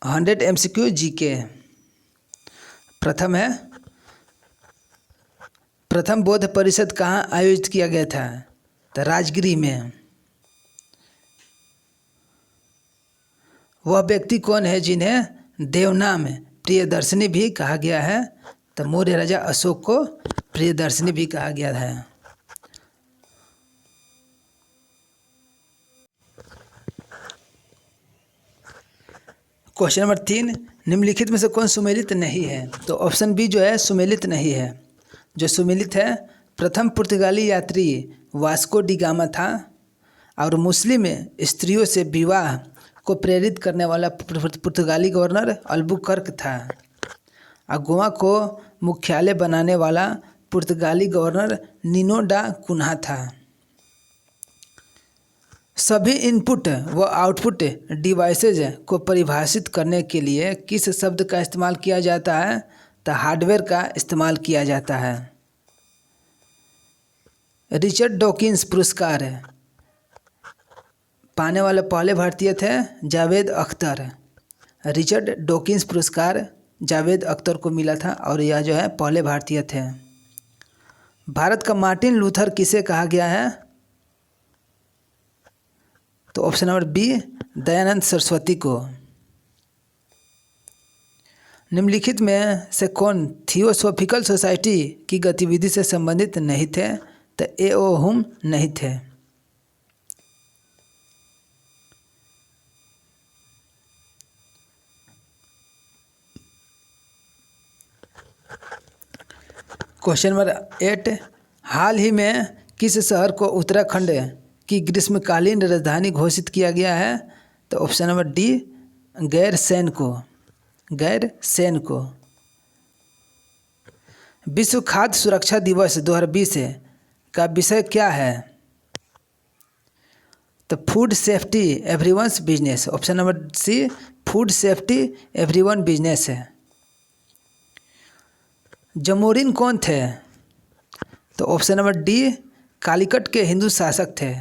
100 MCQ GK. प्रथम है, प्रथम बौद्ध परिषद कहाँ आयोजित किया गया था? तो राजगिरी में। वह व्यक्ति कौन है जिन्हें देवनाम प्रियदर्शनी भी कहा गया है? तो मौर्य राजा अशोक को प्रियदर्शनी भी कहा गया है। क्वेश्चन नंबर 3, निम्नलिखित में से कौन सुमेलित नहीं है? तो ऑप्शन बी जो है सुमेलित नहीं है। जो सुमेलित है, प्रथम पुर्तगाली यात्री वास्को डी गामा था और मुस्लिम स्त्रियों से विवाह को प्रेरित करने वाला पुर्तगाली गवर्नर अल्बुकर्क था। और गोवा को मुख्यालय बनाने वाला पुर्तगाली गवर्नर निनो डा कुन्हा था। सभी इनपुट व आउटपुट डिवाइसेज को परिभाषित करने के लिए किस शब्द का इस्तेमाल किया जाता है? तो हार्डवेयर का इस्तेमाल किया जाता है। रिचर्ड डॉकिंस पुरस्कार पाने वाले पहले भारतीय थे जावेद अख्तर। रिचर्ड डॉकिंस पुरस्कार जावेद अख्तर को मिला था और यह जो है पहले भारतीय थे। भारत का मार्टिन लूथर किसे कहा गया है? तो option number B Dayanand Saraswati को। निम्नलिखित में से कौन थियोसॉफिकल सोसाइटी की गतिविधि से संबंधित नहीं थे? तो ए ओ हुम नहीं थे। क्वेश्चन नंबर 8, हाल ही में किस शहर को उत्तराखंड की ग्रीष्मकालीन राजधानी घोषित किया गया है? तो ऑप्शन नंबर डी गैरसैंण को। गैरसैंण को। विश्व खाद्य सुरक्षा दिवस 2020 का विषय क्या है? तो food safety everyone's business. Option number C food safety everyone business है। जमोरिन कौन थे? तो ऑप्शन नंबर डी कालीकट के हिंदू शासक थे।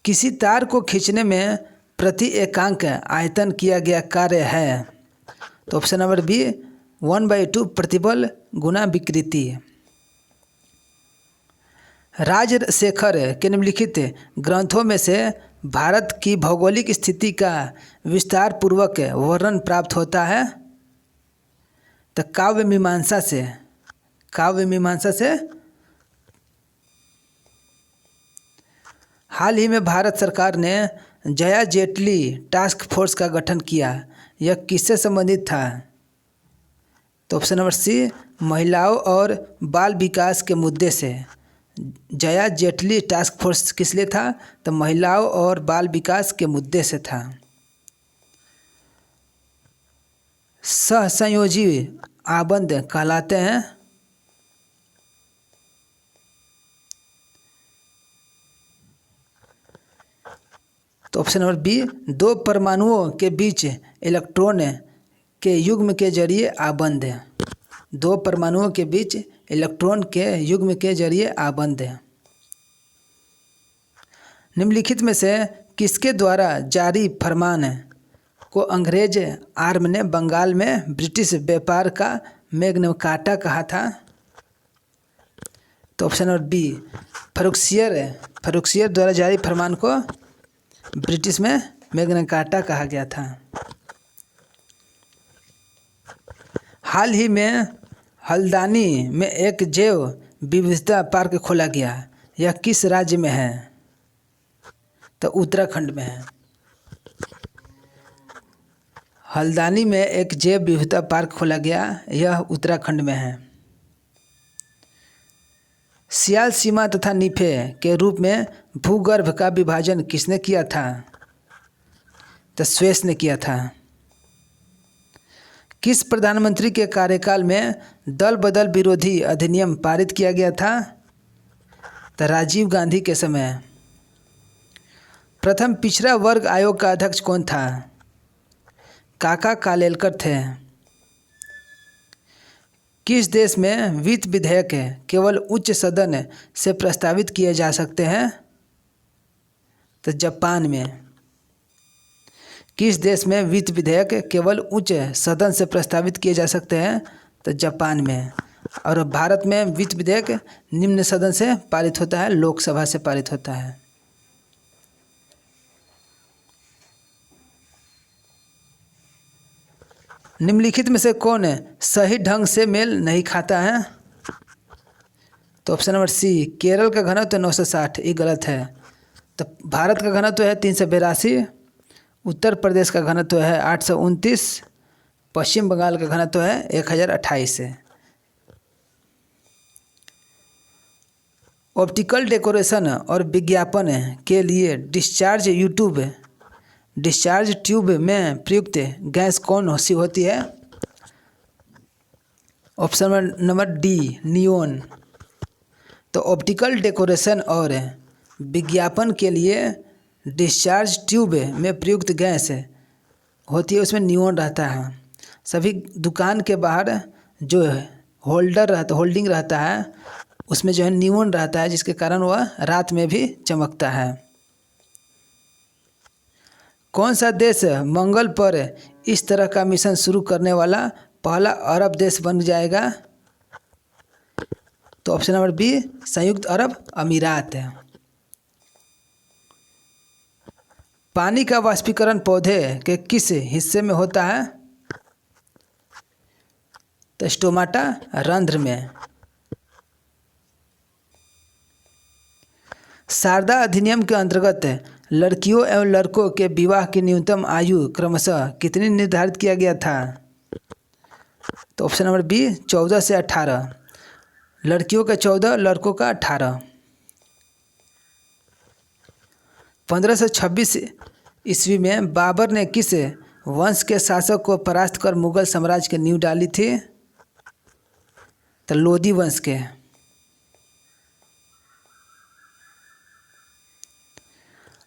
किसी तार को खींचने में प्रति एकांक आयतन किया गया कार्य है? तो ऑप्शन नंबर बी 1/2 प्रतिबल गुना विकृति। राजशेखर के निम्नलिखित ग्रंथों में से भारत की भौगोलिक स्थिति का विस्तार पूर्वक वर्णन प्राप्त होता है? तो काव्य मीमांसा से। काव्य मीमांसा से। हाल ही में भारत सरकार ने जया जेटली टास्क फोर्स का गठन किया, यह किससे संबंधित था? तो ऑप्शन नंबर सी महिलाओं और बाल विकास के मुद्दे से। जया जेटली टास्क फोर्स किस लिए था? तो महिलाओं और बाल विकास के मुद्दे से था। सहसंयोजी आबंद कहलाते हैं? तो ऑप्शन नंबर बी 2 परमाणुओं के बीच इलेक्ट्रॉन के युग्म के जरिए आबंध है। 2 परमाणुओं के बीच इलेक्ट्रॉन के युग्म के जरिए आबंध है। निम्नलिखित में से किसके द्वारा जारी फरमान को अंग्रेज आर्म ने बंगाल में ब्रिटिश व्यापार का मैग्ना कार्टा कहा था? तो ऑप्शन नंबर बी फरुखसियर द्वारा जारी फरमान को ब्रिटिश में मैग्ना कार्टा कहा गया था। हाल ही में हल्द्वानी में एक जैव विविधता पार्क खोला गया, यह किस राज्य में है? तो उत्तराखंड में है। हल्द्वानी में एक जैव विविधता पार्क खोला गया, यह उत्तराखंड में है। सियाल सीमा तथा निफे के रूप में भूगर्भ का विभाजन किसने किया था? तो स्वेस ने किया था। किस प्रधानमंत्री के कार्यकाल में दल बदल विरोधी अधिनियम पारित किया गया था? तो राजीव गांधी के समय। प्रथम पिछड़ा वर्ग आयोग का अध्यक्ष कौन था? काका कालेलकर थे। किस देश में वित्त विधेयक केवल उच्च सदन से प्रस्तावित किए जा सकते हैं? तो जापान में। किस देश में वित्त विधेयक केवल उच्च सदन से प्रस्तावित किए जा सकते हैं? तो जापान में। और भारत में वित्त विधेयक निम्न सदन से पारित होता है, लोकसभा से पारित होता है। निम्नलिखित में से कौन सही ढंग से मेल नहीं खाता है? तो ऑप्शन नंबर सी, केरल का घनत्व 960, ये गलत है। तो भारत का घनत्व है 382, उत्तर प्रदेश का घनत्व है 829, पश्चिम बंगाल का घनत्व है 1028 है। ऑप्टिकल डेकोरेशन और विज्ञापन के लिए डिस्चार्ज ट्यूब में प्रयुक्त गैस कौन सी होती है? Option number D, neon. तो ऑप्टिकल डेकोरेशन और विज्ञापन के लिए डिस्चार्ज ट्यूब में प्रयुक्त गैस होती है, उसमें नियोन रहता है। सभी दुकान के बाहर जो होल्डिंग रहता है उसमें जो है नियोन रहता है, जिसके कारण वह रात में भी चमकता है। कौन सा देश मंगल पर इस तरह का मिशन शुरू करने वाला पहला अरब देश बन जाएगा? तो ऑप्शन नंबर बी, संयुक्त अरब अमीरात है। पानी का वाष्पीकरण पौधे के किस हिस्से में होता है? तो स्टोमाटा, रंध्र में। शारदा अधिनियम के अंतर्गत लड़कियों एवं लड़कों के विवाह की न्यूनतम आयु क्रमशः कितनी निर्धारित किया गया था? तो ऑप्शन नंबर बी, 14 से 18, लड़कियों का 14, लड़कों का 18। 1526 ईस्वी में बाबर ने किस वंश के शासक को परास्त कर मुगल साम्राज्य की नींव डाली थी? तो लोदी वंश के।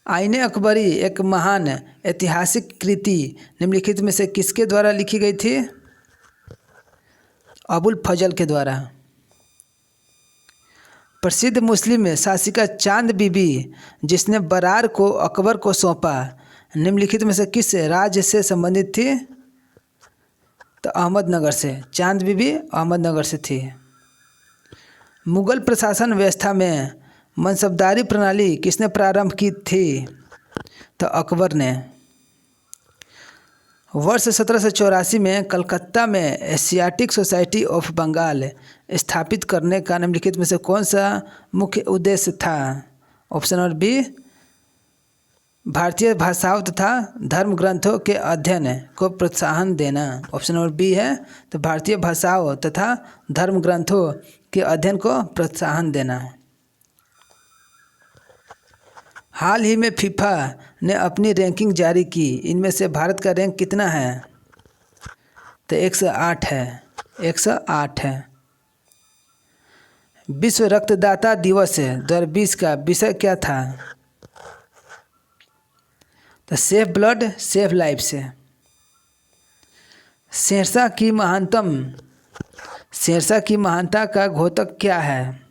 आईने अकबरी एक महान ऐतिहासिक कृति निम्नलिखित में से किसके द्वारा लिखी गई थी? अबुल फजल के द्वारा। प्रसिद्ध मुस्लिम शासिका चांद बीबी जिसने बरार को अकबर को सौंपा, निम्नलिखित में से किस राज्य से संबंधित थी? तो अहमदनगर से। चांद बीबी अहमदनगर से थी। मुगल प्रशासन व्यवस्था में मनसबदारी प्रणाली किसने प्रारंभ की थी? तो अकबर ने। वर्ष 1784 में कलकत्ता में एशियाटिक सोसाइटी ऑफ बंगाल स्थापित करने का निम्नलिखित में से कौन सा मुख्य उद्देश्य था? ऑप्शन नंबर बी, भारतीय भाषाओं तथा धर्म ग्रंथों के अध्ययन को प्रोत्साहन देना। ऑप्शन नंबर बी है, तो भारतीय भाषाओं तथा धर्म ग्रंथों के अध्ययन को प्रोत्साहन देना। हाल ही में फीफा ने अपनी रैंकिंग जारी की, इनमें से भारत का रैंक कितना है? तो 108 है, 108 है। विश्व रक्तदाता दिवस 2020 का विषय क्या था? तो सेफ ब्लड सेफ लाइफ से। शेरशाह की महानता का घोतक क्या है?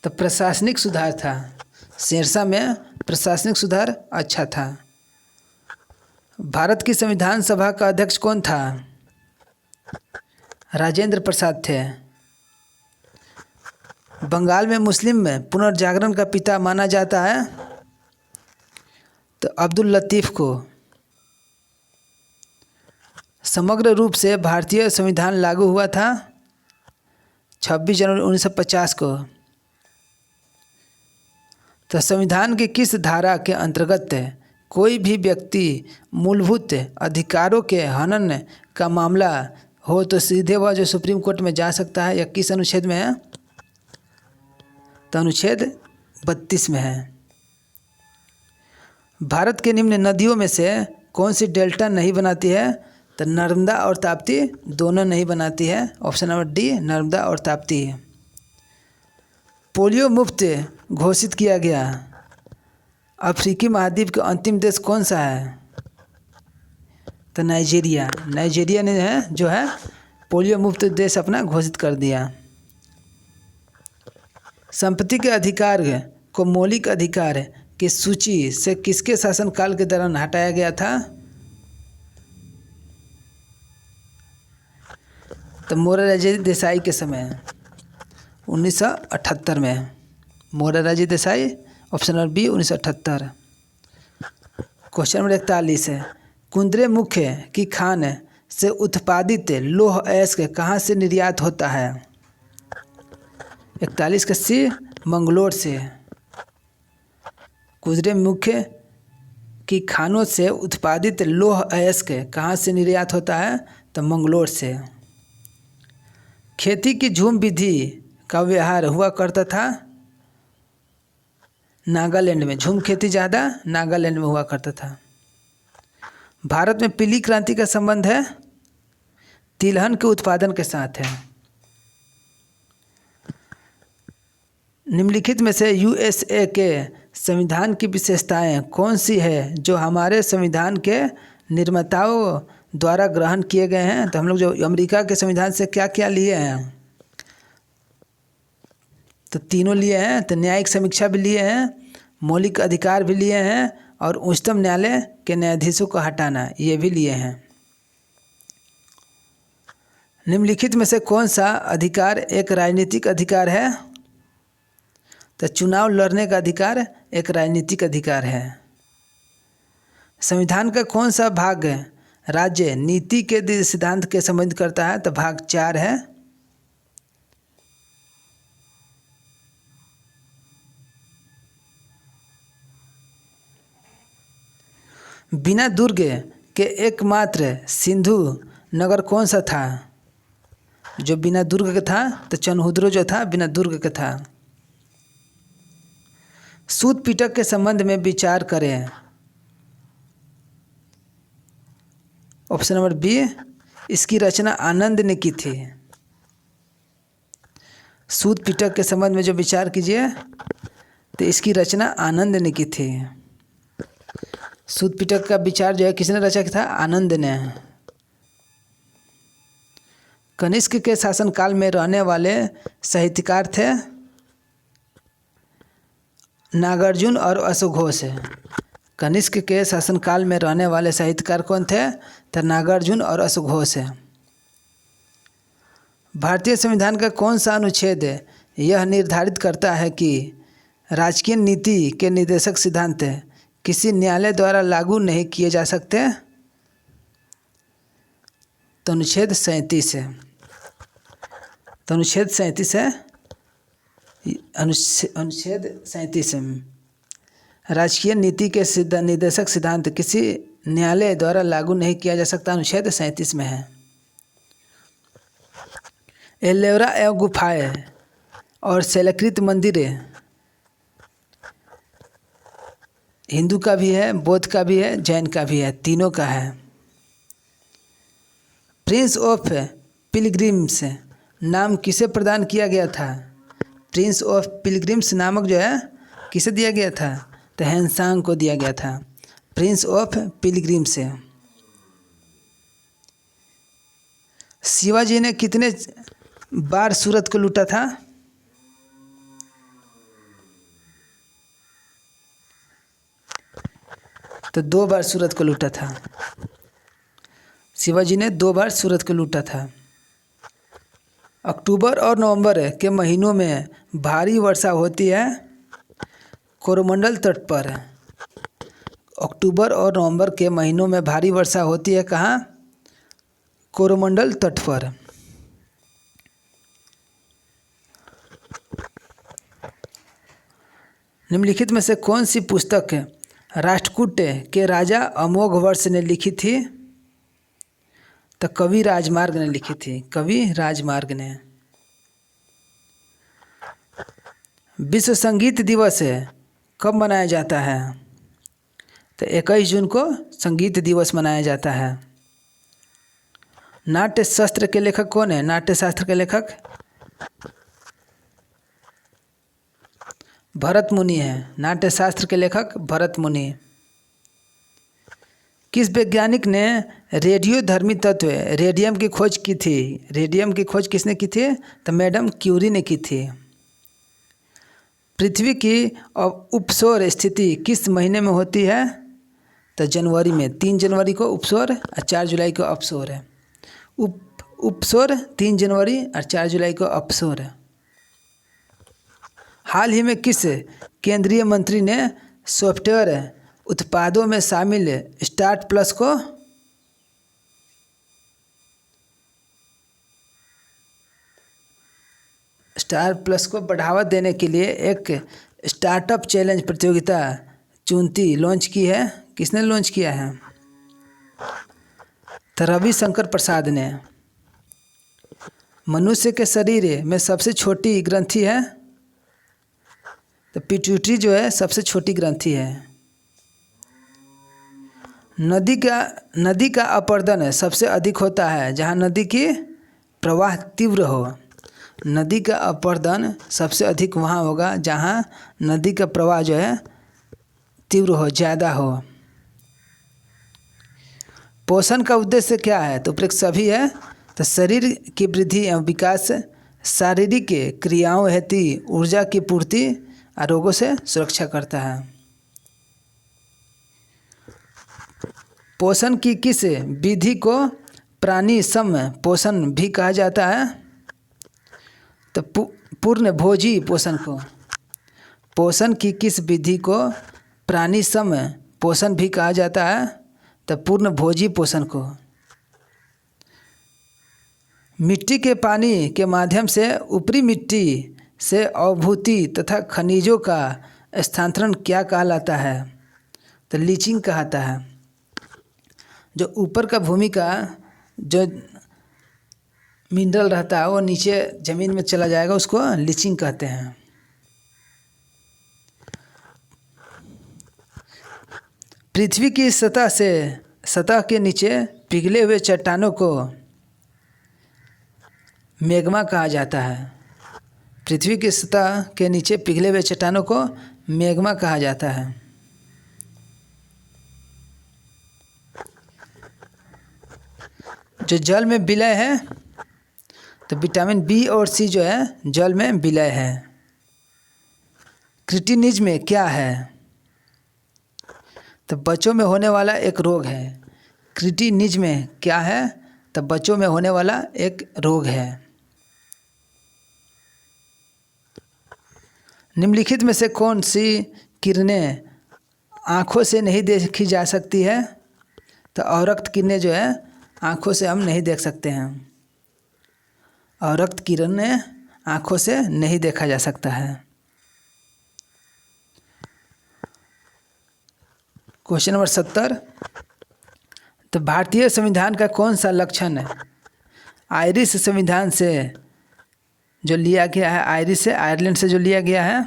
तो प्रशासनिक सुधार था। शेरशाह में प्रशासनिक सुधार अच्छा था। भारत की संविधान सभा का अध्यक्ष कौन था? राजेंद्र प्रसाद थे। बंगाल में मुस्लिम पुनर्जागरण का पिता माना जाता है? तो अब्दुल लतीफ़ को। समग्र रूप से भारतीय संविधान लागू हुआ था 26 जनवरी 1950 को। तो संविधान की किस धारा के अंतर्गत कोई भी व्यक्ति मूलभूत अधिकारों के हनन का मामला हो तो सीधे वह जो सुप्रीम कोर्ट में जा सकता है, या किस अनुच्छेद में है? तो अनुच्छेद 32 में है। भारत के निम्न नदियों में से कौन सी डेल्टा नहीं बनाती है? तो नर्मदा और ताप्ती दोनों नहीं बनाती है। ऑप्शन नंबर डी, नर्मदा और ताप्ती। पोलियो मुक्त घोषित किया गया अफ्रीकी महाद्वीप का अंतिम देश कौन सा है? तो नाइजीरिया ने जो है पोलियो मुक्त देश अपना घोषित कर दिया। संपत्ति के अधिकार को मौलिक अधिकार की सूची से किसके शासनकाल के दौरान हटाया गया था? तो मोरारजी देसाई के समय 1978 में। Morarji Desai, option number B 1978। Question number 41 है, कुंदरे मुख्य की खान से उत्पादित लौह अयस्क कहाँ से निर्यात होता है? 41 का सी, मंगलोर से। कुंदरे मुख्य की खानों से उत्पादित लौह अयस्क कहाँ से निर्यात होता है? तो मंगलोर से। खेती की झूम विधि का व्यवहार हुआ करता था नागालैंड में। झूम खेती ज़्यादा नागालैंड में हुआ करता था। भारत में पीली क्रांति का संबंध है तिलहन के उत्पादन के साथ है। निम्नलिखित में से यूएसए के संविधान की विशेषताएं कौन सी है जो हमारे संविधान के निर्माताओं द्वारा ग्रहण किए गए हैं? तो हम लोग जो अमेरिका के संविधान से क्या क्या लिए हैं? तो तीनों लिए हैं। तो न्यायिक समीक्षा भी लिए हैं, मौलिक अधिकार भी लिए हैं, और उच्चतम न्यायालय के न्यायाधीशों को हटाना ये भी लिए हैं। निम्नलिखित में से कौन सा अधिकार एक राजनीतिक अधिकार है? तो चुनाव लड़ने का अधिकार एक राजनीतिक अधिकार है। संविधान का कौन सा भाग राज्य नीति के सिद्धांत के संबंध करता है? तो भाग 4 है। बिना दुर्ग के एकमात्र सिंधु नगर कौन सा था? जो बिना दुर्ग का था तो चनहुद्रो जो था बिना दुर्ग का था। सूत पिटक के संबंध में विचार करें। ऑप्शन नंबर बी, इसकी रचना आनंद ने की थी। सूत पिटक के संबंध में जो विचार कीजिए तो इसकी रचना आनंद ने की थी। सूत पिटक का विचार जो है किसने रचा था? आनंद ने। कनिष्क के शासनकाल में रहने वाले साहित्यकार थे नागार्जुन और अशोघोष। कनिष्क के शासनकाल में रहने वाले साहित्यकार कौन थे? तो नागार्जुन और अशोघोष। भारतीय संविधान का कौन सा अनुच्छेद यह निर्धारित करता है कि राजकीय नीति के निर्देशक सिद्धांत किसी न्यायालय द्वारा लागू नहीं किए जा सकते? तो अनुच्छेद 37 है। तो अनुच्छेद 37 है। अनुच्छेद 37 में राजकीय नीति के निर्देशक सिद्धांत किसी न्यायालय द्वारा लागू नहीं किया जा सकता, अनुच्छेद 37 में है। एल्लोरा एवं गुफाएं और शैलकृत मंदिर हिंदू का भी है, बौद्ध का भी है, जैन का भी है, तीनों का है। प्रिंस ऑफ पिलग्रिम्स नाम किसे प्रदान किया गया था? प्रिंस ऑफ पिलग्रिम्स नामक जो है किसे दिया गया था? तो हैंसांग को दिया गया था। Prince of pilgrims. शिवाजी ने कितने बार सूरत को लूटा था? तो 2 बार सूरत को लूटा था। शिवाजी ने 2 बार सूरत को लूटा था। अक्टूबर और नवंबर के महीनों में भारी वर्षा होती है कोरोमंडल तट पर। अक्टूबर और नवंबर के महीनों में भारी वर्षा होती है कहाँ? कोरोमंडल तट पर। निम्नलिखित में से कौन सी पुस्तक राष्ट्रकूट के राजा अमोघ वर्ष ने लिखी थी? तो कवि राजमार्ग ने लिखी थी। कवि राजमार्ग ने। विश्व संगीत दिवस कब मनाया जाता है? तो 21 जून को संगीत दिवस मनाया जाता है। नाट्य शास्त्र के लेखक कौन है? नाट्य शास्त्र के लेखक भरत मुनि है। नाट्य शास्त्र के लेखक भरत मुनि। किस वैज्ञानिक ने रेडियोधर्मी तत्व रेडियम की खोज की थी? रेडियम की खोज किसने की थी? तो मैडम क्यूरी ने की थी। पृथ्वी की उपसौर स्थिति किस महीने में होती है? तो जनवरी में। 3 जनवरी को उपसौर और 4 जुलाई को अपसौर है। उपसौर 3 जनवरी और 4 जुलाई को अपसौर है। हाल ही में किस केंद्रीय मंत्री ने सॉफ्टवेयर उत्पादों में शामिल स्टार्ट प्लस को बढ़ावा देने के लिए एक स्टार्टअप चैलेंज प्रतियोगिता चुनती लॉन्च की है? किसने लॉन्च किया है? तो रविशंकर प्रसाद ने। मनुष्य के शरीर में सबसे छोटी ग्रंथि है? तो पिट्यूटरी जो है सबसे छोटी ग्रंथि है। नदी का अपरदन सबसे अधिक होता है जहाँ नदी की प्रवाह तीव्र हो। नदी का अपरदन सबसे अधिक वहाँ होगा जहाँ नदी का प्रवाह जो है तीव्र हो, ज़्यादा हो। पोषण का उद्देश्य क्या है? तो उपरोक्त सभी है। तो शरीर की वृद्धि एवं विकास, शारीरिक क्रियाओं हेतु ऊर्जा की पूर्ति और रोगों से सुरक्षा करता है। पोषण की किस विधि को प्राणी सम पोषण भी कहा जाता है? तो पूर्ण भोजी पोषण को। पोषण की किस विधि को प्राणी सम पोषण भी कहा जाता है? तो पूर्ण भोजी पोषण को। मिट्टी के पानी के माध्यम से ऊपरी मिट्टी से अवभूति तथा खनिजों का स्थानांतरण क्या कहलाता है? तो लीचिंग कहलाता है। जो ऊपर का भूमि का जो मिनरल रहता है वो नीचे ज़मीन में चला जाएगा, उसको लीचिंग कहते हैं। पृथ्वी की सतह के नीचे पिघले हुए चट्टानों को मैग्मा कहा जाता है। पृथ्वी की सतह के नीचे पिघले हुए चट्टानों को मैग्मा कहा जाता है। जो जल में विलय है, तो विटामिन बी और सी जो है जल में विलय है। क्रिटिनिज्म में क्या है? तो बच्चों में होने वाला एक रोग है। क्रिटिनिज्म में क्या है? तो बच्चों में होने वाला एक रोग है। निम्नलिखित में से कौन सी किरणें आँखों से नहीं देखी जा सकती है? तो अवरक्त किरणें जो है आँखों से हम नहीं देख सकते हैं। अवरक्त किरणें आँखों से नहीं देखा जा सकता है। Question number 70। तो भारतीय संविधान का कौन सा लक्षण है आयरिश संविधान से जो लिया गया है? आयरिश से, आयरलैंड से जो लिया गया है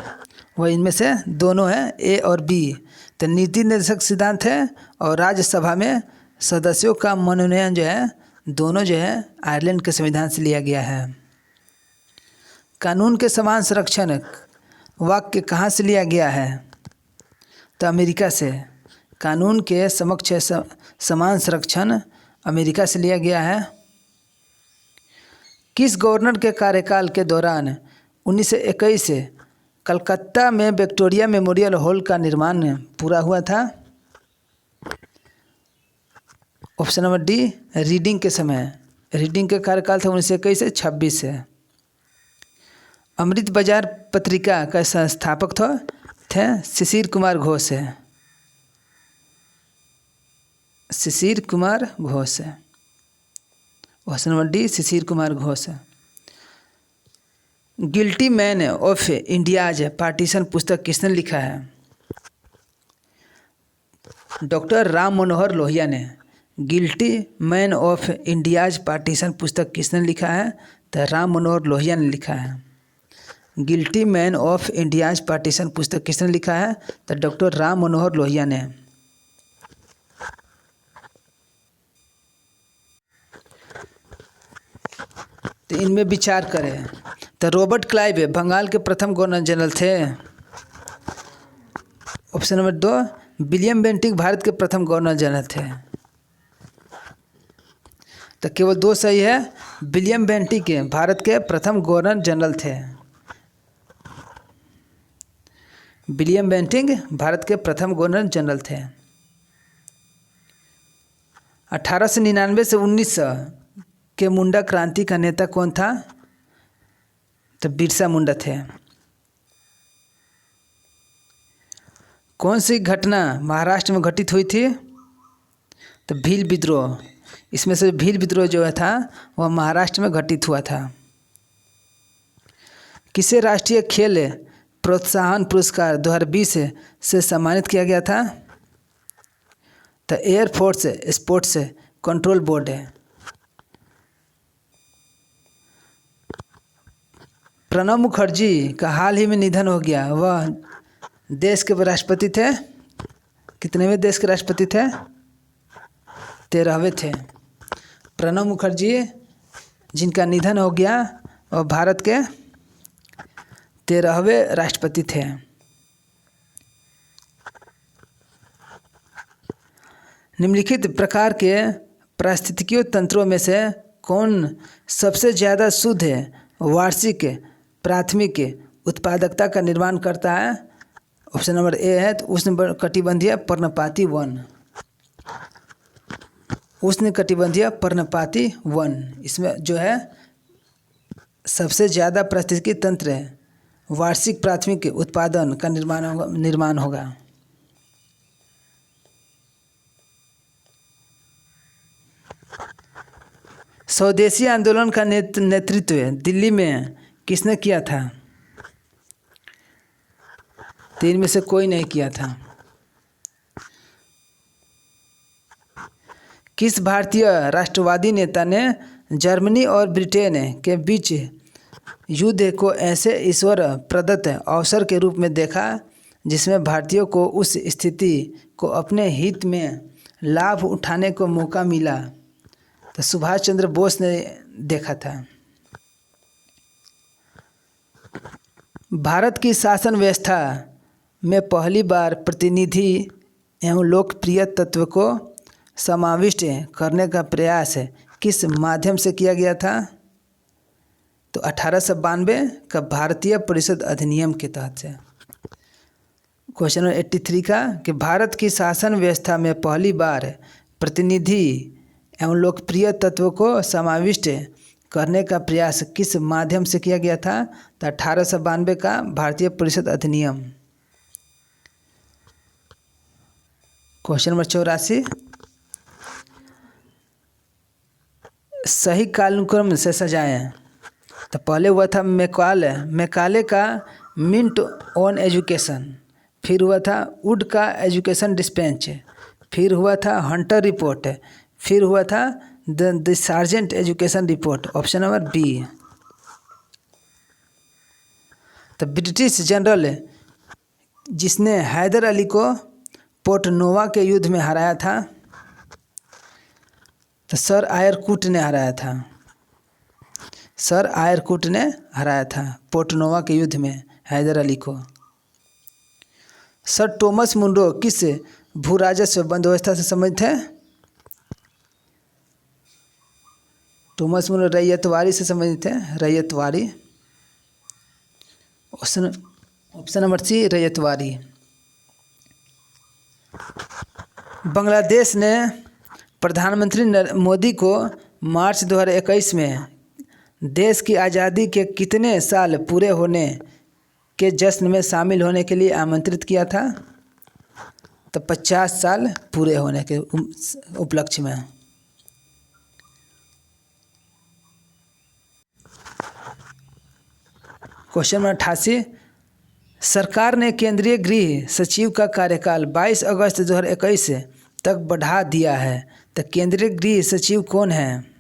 वह इनमें से दोनों है, ए और बी। तो नीति निर्देशक सिद्धांत है और राज्यसभा में सदस्यों का मनोनयन जो है दोनों जो है आयरलैंड के संविधान से लिया गया है। कानून के समान संरक्षण वाक्य कहाँ से लिया गया है? तो अमेरिका से। कानून के समक्ष समान संरक्षण अमेरिका से लिया गया है। किस गवर्नर के कार्यकाल के दौरान 1921 से कलकत्ता में विक्टोरिया मेमोरियल हॉल का निर्माण पूरा हुआ था? ऑप्शन नंबर डी, रीडिंग के समय। रीडिंग का कार्यकाल था 1921 से 26 से। अमृत बाजार पत्रिका का संस्थापक थे शिशिर कुमार घोष है। शिशिर कुमार घोष है। Option number D, Shishir Kumar Ghosh है। Guilty man of India's partition पुस्तक किसने लिखा है? डॉक्टर राम मनोहर लोहिया ने। Guilty man of India's partition पुस्तक किसने लिखा है? तो राम मनोहर लोहिया ने लिखा है। Guilty man of India's partition पुस्तक किसने लिखा है? तो डॉक्टर राम मनोहर लोहिया ने। तो इनमें विचार करें। तो रॉबर्ट क्लाइव बंगाल के प्रथम गवर्नर जनरल थे। Option number 2, William Bentinck Bharat के प्रथम गवर्नर जनरल थे। तो केवल 2 सही है। विलियम बेंटिक भारत के प्रथम गवर्नर जनरल थे। विलियम बेंटिंक भारत के प्रथम गवर्नर जनरल थे। 1899 से 1900 के मुंडा क्रांति का नेता कौन था? तो बिरसा मुंडा थे। कौन सी घटना महाराष्ट्र में घटित हुई थी? तो भील विद्रोह। इसमें से भील विद्रोह जो था वह महाराष्ट्र में घटित हुआ था। किसे राष्ट्रीय खेल प्रोत्साहन पुरस्कार 2020 से सम्मानित किया गया था? तो एयरफोर्स स्पोर्ट्स कंट्रोल बोर्ड है। प्रणब मुखर्जी का हाल ही में निधन हो गया। वह देश के राष्ट्रपति थे। कितनेवें देश के राष्ट्रपति थे? 13वें थे। प्रणब मुखर्जी जिनका निधन हो गया वह भारत के 13वें राष्ट्रपति थे। निम्नलिखित प्रकार के पारिस्थितिकीय तंत्रों में से कौन सबसे ज़्यादा शुद्ध वार्षिक प्राथमिक उत्पादकता का निर्माण करता है? ऑप्शन नंबर ए है तो उष्णकटिबंधीय पर्णपाती वन। उष्णकटिबंधीय पर्णपाती वन इसमें जो है सबसे ज़्यादा पारिस्थितिकी तंत्र है, वार्षिक प्राथमिक उत्पादन का निर्माण होगा। स्वदेशी आंदोलन का नेतृत्व दिल्ली में किसने किया था? तीन में से कोई नहीं किया था। किस भारतीय राष्ट्रवादी नेता ने जर्मनी और ब्रिटेन के बीच युद्ध को ऐसे ईश्वर प्रदत्त अवसर के रूप में देखा जिसमें भारतीयों को उस स्थिति को अपने हित में लाभ उठाने को मौका मिला? तो सुभाष चंद्र बोस ने देखा था। भारत की शासन व्यवस्था में पहली बार प्रतिनिधि एवं लोकप्रिय तत्व को समाविष्ट करने का प्रयास किस माध्यम से किया गया था? तो 1892 का भारतीय परिषद अधिनियम के तहत से। क्वेश्चन नंबर 83 का कि भारत की शासन व्यवस्था में पहली बार प्रतिनिधि एवं लोकप्रिय तत्व को समाविष्ट करने का प्रयास किस माध्यम से किया गया था? तो 1892 का भारतीय परिषद अधिनियम। क्वेश्चन नंबर 84 सही कालानुक्रम से सजाएं। तो पहले हुआ था मैकाले का मिंट ऑन एजुकेशन, फिर हुआ था वुड का एजुकेशन डिस्पेंच, फिर हुआ था हंटर रिपोर्ट, फिर हुआ था the Sargent education report. Option number B. तो ब्रिटिश जनरल जिसने हैदर अली को पोर्ट नोवा के युद्ध में हराया था, तो सर आयरकुट ने हराया था। सर आयरकुट ने हराया था पोर्ट नोवा के युद्ध में हैदर अली को। सर थॉमस मुनरो किस भू राजस्व बंदोबस्ता से संबंधित है? थॉमस मुनरो रैयतवारी से संबंधित है। Ryotwari. Option number C ryotwari. Bangladesh ने प्रधानमंत्री मोदी को मार्च 2021 में देश की आज़ादी के कितने साल पूरे होने के जश्न में शामिल होने के लिए आमंत्रित किया था? तो 50 साल पूरे होने के उपलक्ष्य में। क्वेश्चन नंबर 88 सरकार ने केंद्रीय गृह सचिव का कार्यकाल 22 अगस्त 2021 तक बढ़ा दिया है। तो केंद्रीय गृह सचिव कौन है?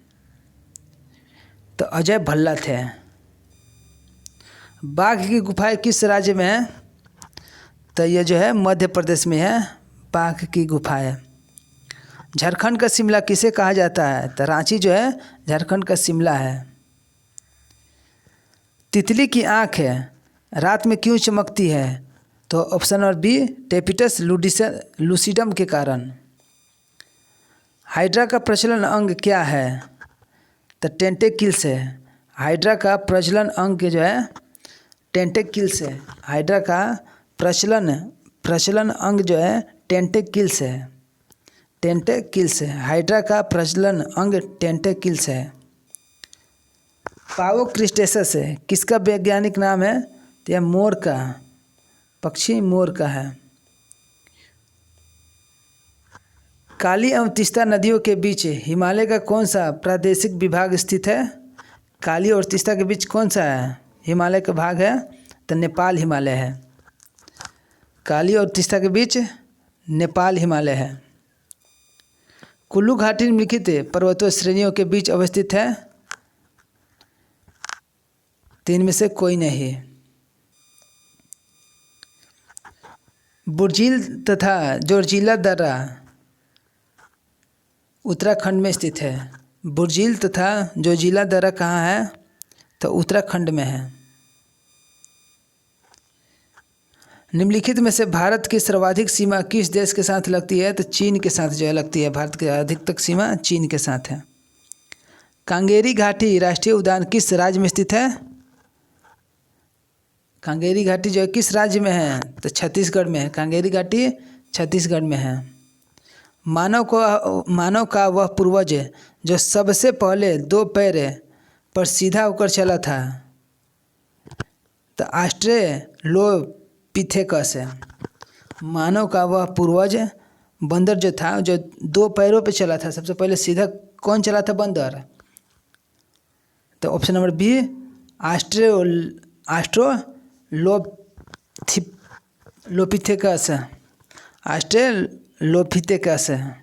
तो अजय भल्ला थे। बाघ की गुफाएं किस राज्य में है? तो ये जो है मध्य प्रदेश में है बाघ की गुफाएं। झारखंड का शिमला किसे कहा जाता है? तो रांची जो है झारखंड का शिमला है। तितली की आँख है रात में क्यों चमकती है? तो ऑप्शन नंबर बी टेपिटस लूसिडम के कारण। हाइड्रा का प्रचलन अंग क्या है? तो टेंटेकिल्स है। हाइड्रा का प्रजनन अंग जो है टेंटेकिल्स है। हाइड्रा का प्रचलन अंग जो है टेंटेकिल्स है। टेंटेकिल्स है। हाइड्रा का प्रचलन अंग टेंटेकिल्स है। पावो क्रिस्टेसस है, किसका वैज्ञानिक नाम है? तो यह मोर का, पक्षी मोर का है। काली एवं तीस्ता नदियों के बीच हिमालय का कौन सा प्रादेशिक विभाग स्थित है? काली और तीस्ता के बीच कौन सा है हिमालय का भाग है? तो नेपाल हिमालय है। काली और तीस्ता के बीच नेपाल हिमालय है। कुल्लू घाटी निम्नलिखित पर्वतों श्रेणियों के बीच अवस्थित है? तीन में से कोई नहीं। बुर्जिल तथा जोजिला दर्रा उत्तराखंड में स्थित है। बुर्जिल तथा जोजिला दर्रा कहाँ है? तो उत्तराखंड में है। निम्नलिखित में से भारत की सर्वाधिक सीमा किस देश के साथ लगती है? तो चीन के साथ जो है लगती है। भारत की अधिकतम सीमा चीन के साथ है। कांगेरी घाटी राष्ट्रीय उद्यान किस राज्य में स्थित है? कांगेरी घाटी जो है किस राज्य में है? तो छत्तीसगढ़ में है। कांगेरी घाटी छत्तीसगढ़ में है। मानव का वह पूर्वज जो सबसे पहले दो पैर पर सीधा होकर चला था, तो ऑस्ट्रेलोपिथेकस है। मानव का वह पूर्वज बंदर जो था, जो दो पैरों पे चला था, सबसे पहले सीधा कौन चला था? बंदर। तो ऑप्शन नंबर बी ऑस्ट्रेलोपिथेकस है।